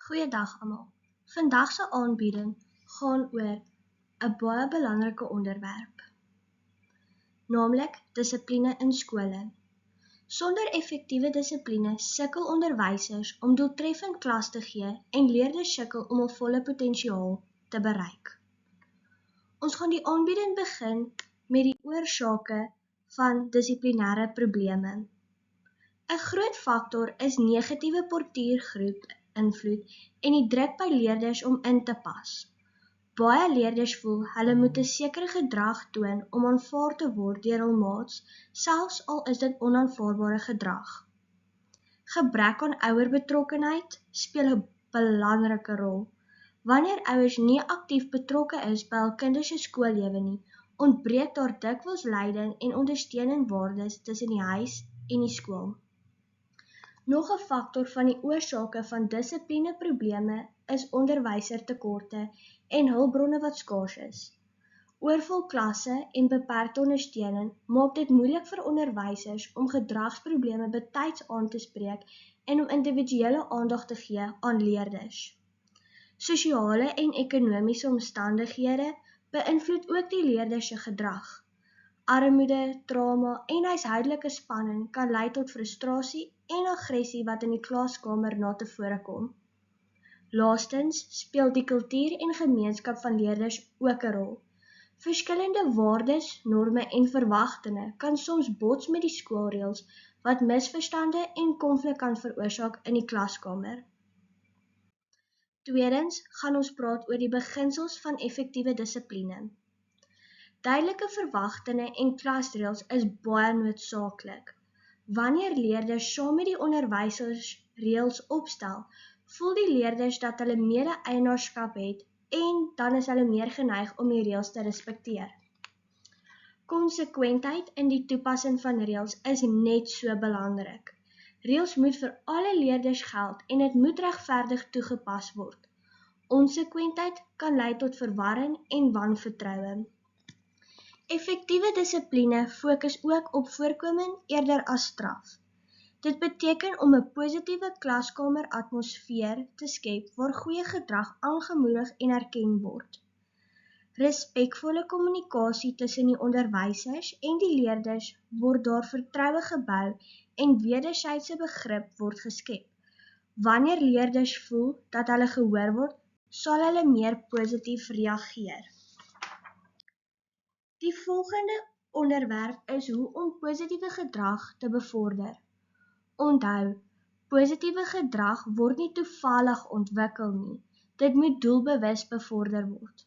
Goeiedag almal. Vandag se aanbieding gaan oor 'n baie belangrike onderwerp, naamlik dissipline in skole. Sonder effektiewe dissipline sukkel onderwysers om doeltreffend klas te gee en leerders sukkel om hul volle potensiaal te bereik. Ons gaan die aanbieding begin met die oorsake van dissiplinêre probleme. 'n Groot faktor is negatiewe portuïergroep invloed en die druk by leerders om in te pas. Baie leerders voel hulle moet 'n sekere gedrag toon om aanvaar te word deur hul maats, selfs al is dit onaanvaarbare gedrag. Gebrek aan ouerbetrokkenheid speel 'n belangrike rol. Wanneer ouers nie aktief betrokke is by hul kinders se skoollewe nie, ontbreek daar dikwels leiding en ondersteunende waardes tussen die huis en die skool. Nog 'n faktor van die oorsake van dissiplineprobleme is onderwysertekorte en hulpbronne wat skaars is. Oorvol klasse en beperkte ondersteuning maak dit moeilik vir onderwysers om gedragsprobleme betyds aan te spreek en om individuele aandag te gee aan leerders. Sosiale en ekonomiese omstandighede beïnvloed ook die leerders se gedrag. Armoede, trauma en huishoudelike spanning kan lei tot frustrasie en aggressie wat in die klaskamer na tevore kom. Laastens speel die kultuur en gemeenskap van leerders ook 'n rol. Verskillende waardes, norme en verwagtinge kan soms bots met die skoolreëls wat misverstande en konflik kan veroorsaak in die klaskamer. Tweedens gaan ons praat oor die beginsels van effektiewe dissipline. Duidelike verwagtinge en klasreëls is baie noodsaaklik. Wanneer leerders saam met die onderwysers reëls opstel, voel die leerders dat hulle mede-eienaarskap het en dan is hulle meer geneig om die reëls te respekteer. Konsekwentheid in die toepassing van reëls is net so belangrik. Reëls moet vir alle leerders geld en dit moet regverdig toegepas word. Onsekwentheid kan lei tot verwarring en wanvertroue. Effektiewe dissipline fokus ook op voorkoming eerder as straf. Dit beteken om 'n positiewe klaskameratmosfeer te skep waar goeie gedrag aangemoedig en erken word. Respekvolle kommunikasie tussen die onderwysers en die leerders word daar vertroue gebou en wederwysige begrip word geskep. Wanneer leerders voel dat hulle gehoor word, sal hulle meer positief reageer. Die volgende onderwerp is hoe om positiewe gedrag te bevorder. Onthou, positiewe gedrag word nie toevallig ontwikkel nie. Dit moet doelbewus bevorder word.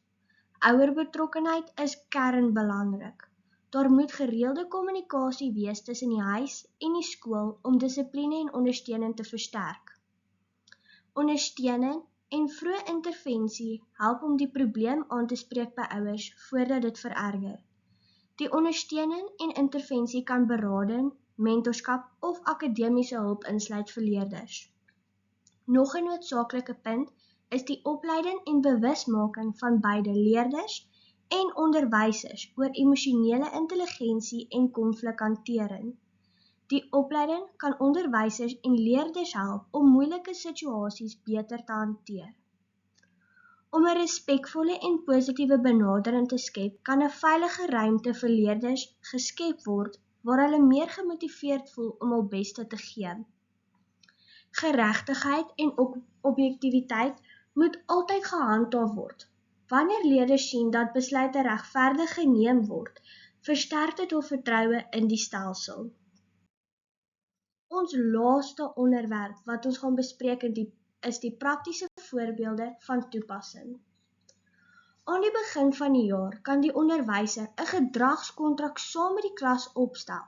Ouerbetrokkenheid is kernbelangrik. Daar moet gereelde kommunikasie wees tussen die huis en die skool om dissipline en ondersteuning te versterk. Ondersteuning en vroeë intervensie help om die probleem aan te spreek by ouers voordat dit vererger. Die ondersteuning en intervensie kan berading, mentorskap of akademiese hulp insluit vir leerders. Nog 'n noodsaaklike punt is die opleiding en bewusmaking van beide leerders en onderwysers oor emosionele intelligensie en konflikhantering. Die opleiding kan onderwysers en leerders help om moeilike situasies beter te hanteer. Om 'n respekvolle en positiewe benadering te skep, kan 'n veilige ruimte vir leerders geskep word waar hulle meer gemotiveerd voel om hul beste te gee. Geregtigheid en objektiwiteit moet altyd gehandhaaf word. Wanneer leerders sien dat besluite regverdig geneem word, versterk dit hul vertroue in die stelsel. Ons laaste onderwerp wat ons gaan bespreek is die praktiese voorbeelde van toepassing. Aan die begin van die jaar kan die onderwyser 'n gedragskontrak saam met die klas opstel.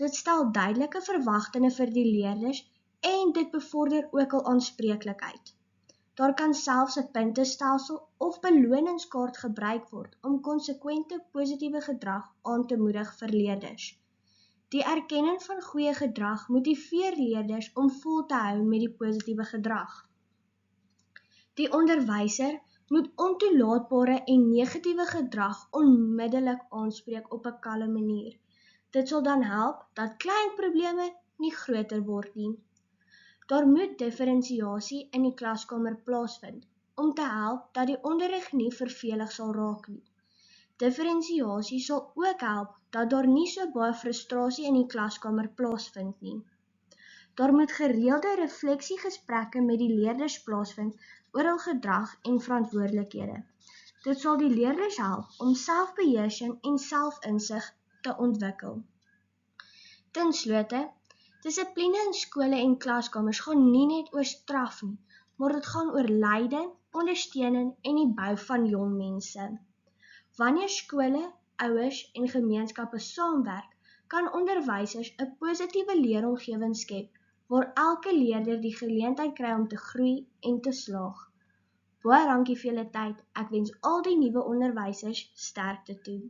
Dit stel duidelike verwagtinge vir die leerders en dit bevorder ook hul aanspreeklikheid. Daar kan selfs 'n puntestelsel of beloningskaart gebruik word om konsekwente positiewe gedrag aan te moedig vir leerders. Die erkenning van goeie gedrag motiveer leerders om vol te hou met die positiewe gedrag. Die onderwyser moet ontoelaatbare en negatiewe gedrag onmiddellik aanspreek op 'n kalme manier. Dit sal dan help dat klein probleme nie groter word nie. Daar moet diferensiasie in die klaskamer plaasvind, om te help dat die onderrig nie vervelig sal raak nie. Diferensiasie sal ook help dat daar nie so baie frustrasie in die klaskamer plaasvind nie. Daar moet gereelde refleksiegesprekke met die leerders plaasvind oor hul gedrag en verantwoordelikhede. Dit sal die leerders help om selfbeheersing en selfinsig te ontwikkel. Ten slotte, dissipline in skole en klaskamers gaan nie net oor straf nie, maar dit gaan oor leiding, ondersteuning en die bou van jong mense. Wanneer skole, ouers en gemeenskappe saamwerk, kan onderwysers 'n positiewe leeromgewing skep waar elke leerder die geleentheid kry om te groei en te slaag. Baie dankie vir julle tyd. Ek wens al die nuwe onderwysers sterkte toe.